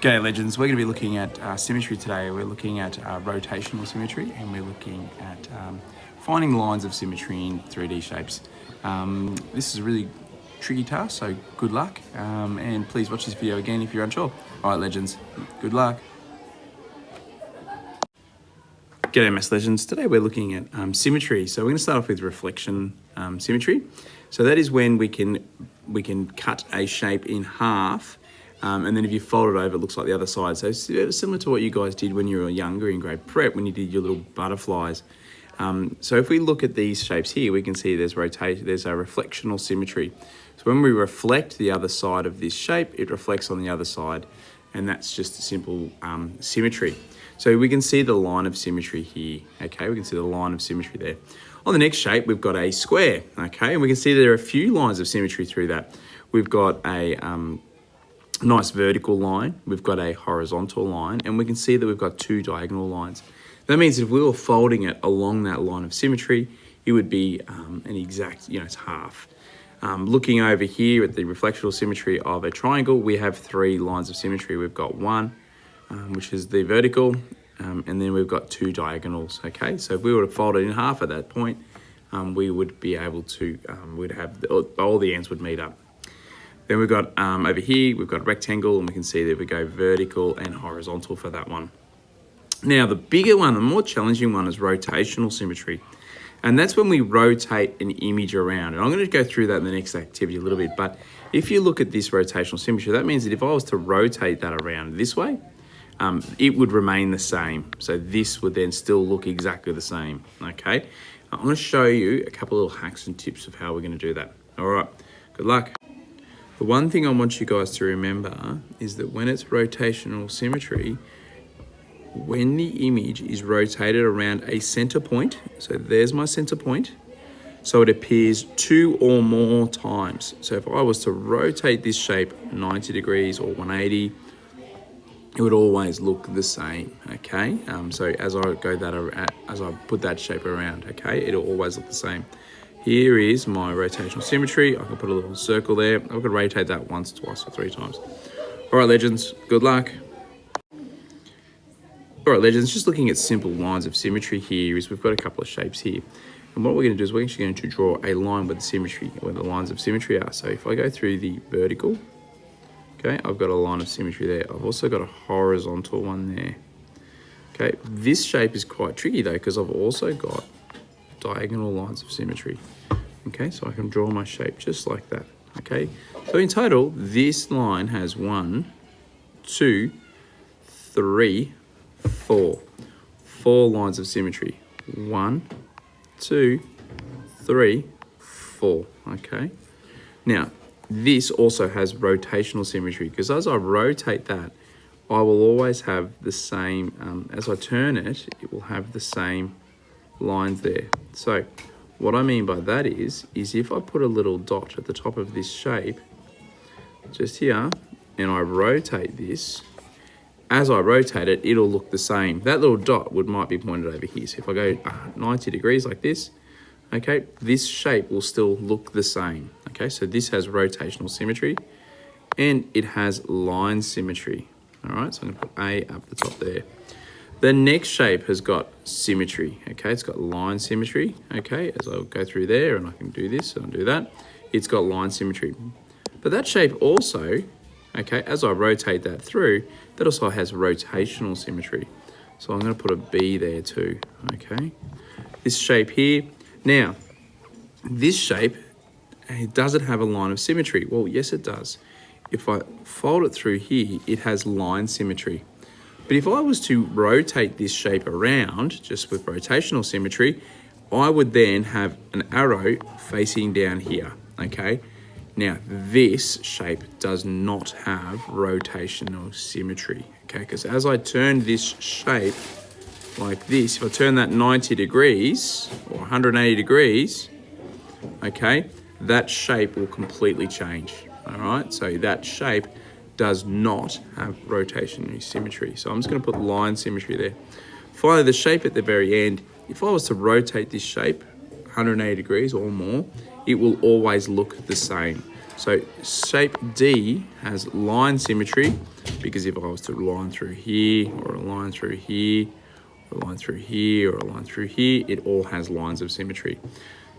G'day legends, we're going to be looking at symmetry today. We're looking at rotational symmetry, and we're looking at finding lines of symmetry in 3D shapes. This is a really tricky task, so good luck, and please watch this video again if you're unsure. Alright legends, good luck. G'day maths legends, today we're looking at symmetry. So we're going to start off with reflection symmetry. So that is when we can cut a shape in half, and then if you fold it over, it looks like the other side. So it's similar to what you guys did when you were younger in grade prep, when you did your little butterflies. So if we look at these shapes here, we can see there's a reflectional symmetry. So when we reflect the other side of this shape, it reflects on the other side, and that's just a simple symmetry. So we can see the line of symmetry here, okay? We can see the line of symmetry there. On the next shape, we've got a square, okay? And we can see there are a few lines of symmetry through that. We've got a nice vertical line, we've got a horizontal line, and we can see that we've got two diagonal lines. That means if we were folding it along that line of symmetry, it would be an exact, it's half. Looking over here at the reflectional symmetry of a triangle, we have three lines of symmetry. We've got one, which is the vertical, and then we've got two diagonals, okay? So if we were to fold it in half at that point, we would be able to, we'd have, all the ends would meet up. Then we've got, over here, we've got a rectangle, and we can see that we go vertical and horizontal for that one. Now, the bigger one, the more challenging one is rotational symmetry. And that's when we rotate an image around. And I'm going to go through that in the next activity a little bit. But if you look at this rotational symmetry, that means that if I was to rotate that around this way, it would remain the same. So this would then still look exactly the same, okay? I'm going to show you a couple of little hacks and tips of how we're going to do that. All right, good luck. The one thing I want you guys to remember is that when it's rotational symmetry, when the image is rotated around a center point, so there's my center point, so it appears two or more times. So if I was to rotate this shape 90 degrees or 180, it would always look the same, okay? So as I put that shape around, okay, it'll always look the same. Here is my rotational symmetry. I can put a little circle there. I could rotate that once, twice, or three times. All right, legends, good luck. All right, legends, just looking at simple lines of symmetry here is we've got a couple of shapes here. And what we're going to do is we're actually going to draw a line where the lines of symmetry are. So if I go through the vertical, okay, I've got a line of symmetry there. I've also got a horizontal one there. Okay, this shape is quite tricky though, because I've also got diagonal lines of symmetry. Okay, so I can draw my shape just like that. Okay, so in total, this line has 1, 2, 3, 4. 4 lines of symmetry. 1, 2, 3, 4. Okay, now this also has rotational symmetry, because as I rotate that, I will always have the same, as I turn it, it will have the same lines there. So what I mean by that is if I put a little dot at the top of this shape, just here, and I rotate this, as I rotate it, it'll look the same. That little dot might be pointed over here. So if I go 90 degrees like this, okay, this shape will still look the same. Okay, so this has rotational symmetry, and it has line symmetry. All right, so I'm gonna put A up the top there. The next shape has got symmetry, okay? It's got line symmetry, okay? As I'll go through there, and I can do this and do that, it's got line symmetry. But that shape also, okay, as I rotate that through, that also has rotational symmetry. So I'm gonna put a B there too, okay? This shape here, now, this shape, does it have a line of symmetry? Well, yes, it does. If I fold it through here, it has line symmetry. But if I was to rotate this shape around, just with rotational symmetry, I would then have an arrow facing down here, okay? Now, this shape does not have rotational symmetry, okay? Because as I turn this shape like this, if I turn that 90 degrees or 180 degrees, okay, that shape will completely change, all right? So that shape does not have rotational symmetry. So I'm just going to put line symmetry there. Finally, the shape at the very end, if I was to rotate this shape 180 degrees or more, it will always look the same. So shape D has line symmetry, because if I was to line through here, or a line through here, or a line through here, or a line through here, it all has lines of symmetry.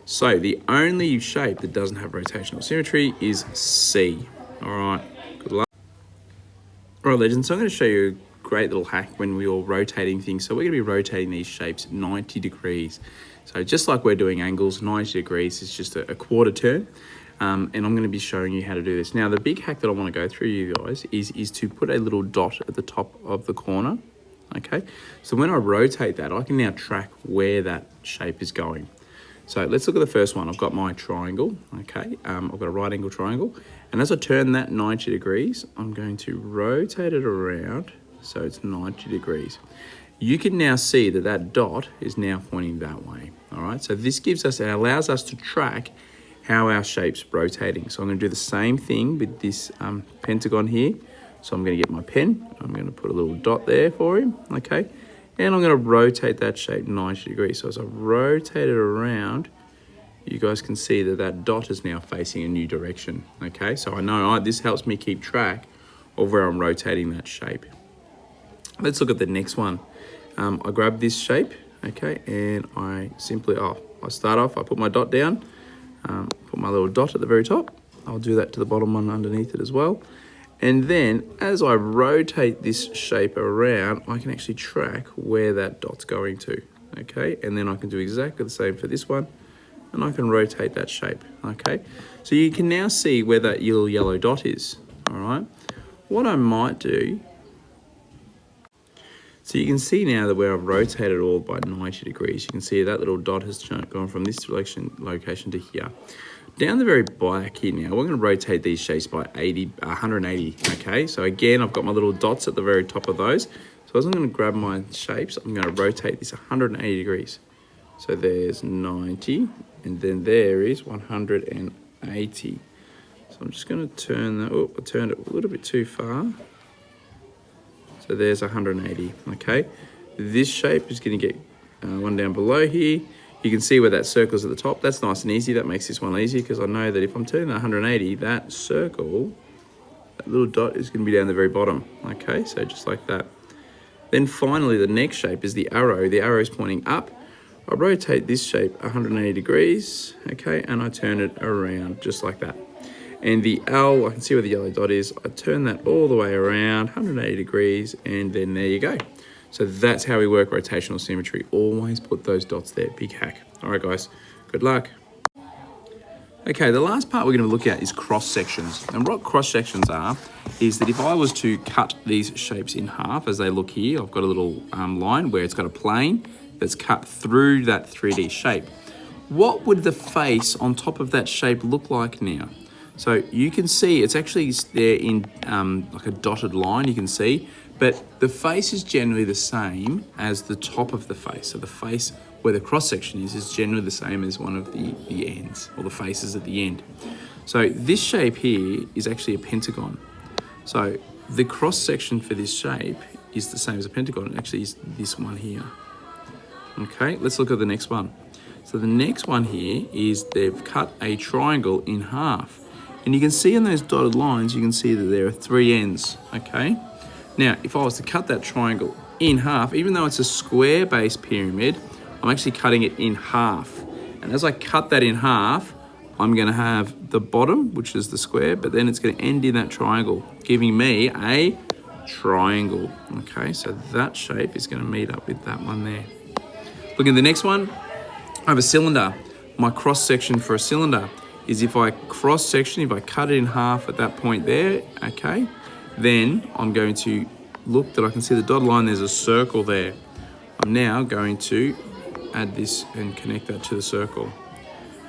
So the only shape that doesn't have rotational symmetry is C. All right, good luck. All right, legends, so I'm going to show you a great little hack when we're rotating things. So we're going to be rotating these shapes 90 degrees. So just like we're doing angles, 90 degrees is just a quarter turn. And I'm going to be showing you how to do this. Now, the big hack that I want to go through, you guys, is to put a little dot at the top of the corner, okay? So when I rotate that, I can now track where that shape is going. So let's look at the first one. I've got my triangle, okay? I've got a right angle triangle. And as I turn that 90 degrees, I'm going to rotate it around so it's 90 degrees. You can now see that that dot is now pointing that way, all right? So this gives us, it allows us to track how our shape's rotating. So I'm going to do the same thing with this pentagon here. So I'm going to get my pen. I'm going to put a little dot there for him, okay? And I'm going to rotate that shape 90 degrees. So as I rotate it around, you guys can see that that dot is now facing a new direction, okay? So I know this helps me keep track of where I'm rotating that shape. Let's look at the next one. I grab this shape, okay? And I simply, I start off, I put my dot down, put my little dot at the very top. I'll do that to the bottom one underneath it as well. And then as I rotate this shape around, I can actually track where that dot's going to, okay? And then I can do exactly the same for this one, and I can rotate that shape, okay? So you can now see where that little yellow dot is, all right? What I might do, so you can see now that where I've rotated all by 90 degrees, you can see that little dot has gone from this location to here. Down the very back here now, we're going to rotate these shapes by 180, okay? So again, I've got my little dots at the very top of those. So as I'm going to grab my shapes, I'm going to rotate this 180 degrees. So there's 90, and then there is 180. So I'm just going to turn that, I turned it a little bit too far. So there's 180, okay? This shape is going to get one down below here. You can see where that circle is at the top. That's nice and easy. That makes this one easy because I know that if I'm turning that 180, that circle, that little dot is going to be down the very bottom, okay? So just like that. Then finally, the next shape is the arrow. The arrow is pointing up. I rotate this shape 180 degrees, okay? And I turn it around just like that. And the L, I can see where the yellow dot is. I turn that all the way around, 180 degrees, and then there you go. So that's how we work rotational symmetry. Always put those dots there, big hack. All right, guys, good luck. Okay, the last part we're gonna look at is cross sections. And what cross sections are, is that if I was to cut these shapes in half, as they look here, I've got a little line where it's got a plane that's cut through that 3D shape. What would the face on top of that shape look like now? So you can see it's actually there in like a dotted line, you can see, but the face is generally the same as the top of the face. So the face where the cross section is generally the same as one of the ends, or the faces at the end. So this shape here is actually a pentagon. So the cross section for this shape is the same as a pentagon. It actually is this one here. Okay, let's look at the next one. So the next one here is they've cut a triangle in half. And you can see in those dotted lines, you can see that there are 3 ends, okay? Now, if I was to cut that triangle in half, even though it's a square-based pyramid, I'm actually cutting it in half. And as I cut that in half, I'm gonna have the bottom, which is the square, but then it's gonna end in that triangle, giving me a triangle, okay? So that shape is gonna meet up with that one there. Look at the next one, I have a cylinder. My cross-section for a cylinder is if I cross-section, if I cut it in half at that point there, okay, then I'm going to look that I can see the dotted line, there's a circle there. I'm now going to add this and connect that to the circle.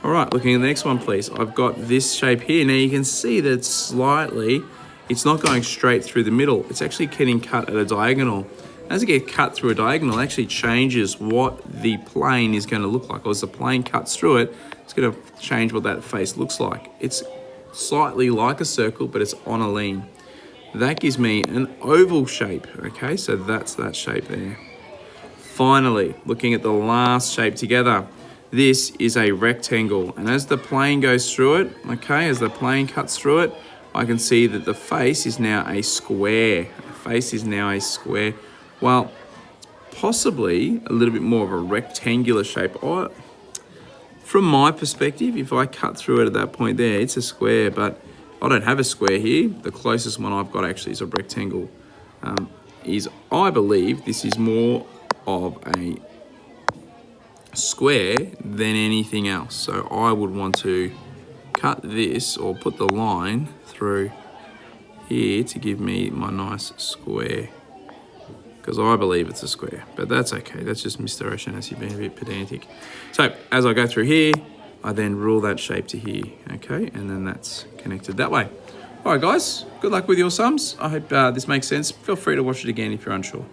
All right, looking at the next one, please. I've got this shape here. Now you can see that it's not going straight through the middle. It's actually getting cut at a diagonal. As it gets cut through a diagonal, it actually changes what the plane is going to look like. Or as the plane cuts through it, it's going to change what that face looks like. It's slightly like a circle, but it's on a lean. That gives me an oval shape, okay? So that's that shape there. Finally, looking at the last shape together, this is a rectangle. And as the plane goes through it, okay, as the plane cuts through it, I can see that the face is now a square, face is now a square. Well, possibly a little bit more of a rectangular shape. From my perspective, if I cut through it at that point there, it's a square, but I don't have a square here. The closest one I've got actually is a rectangle. I believe this is more of a square than anything else. So I would want to cut this or put the line through here to give me my nice square, because I believe it's a square, but that's okay. That's just Mr. O'Shaughnessy being a bit pedantic. So as I go through here, I then rule that shape to here, okay? And then that's connected that way. All right, guys, good luck with your sums. I hope this makes sense. Feel free to watch it again if you're unsure.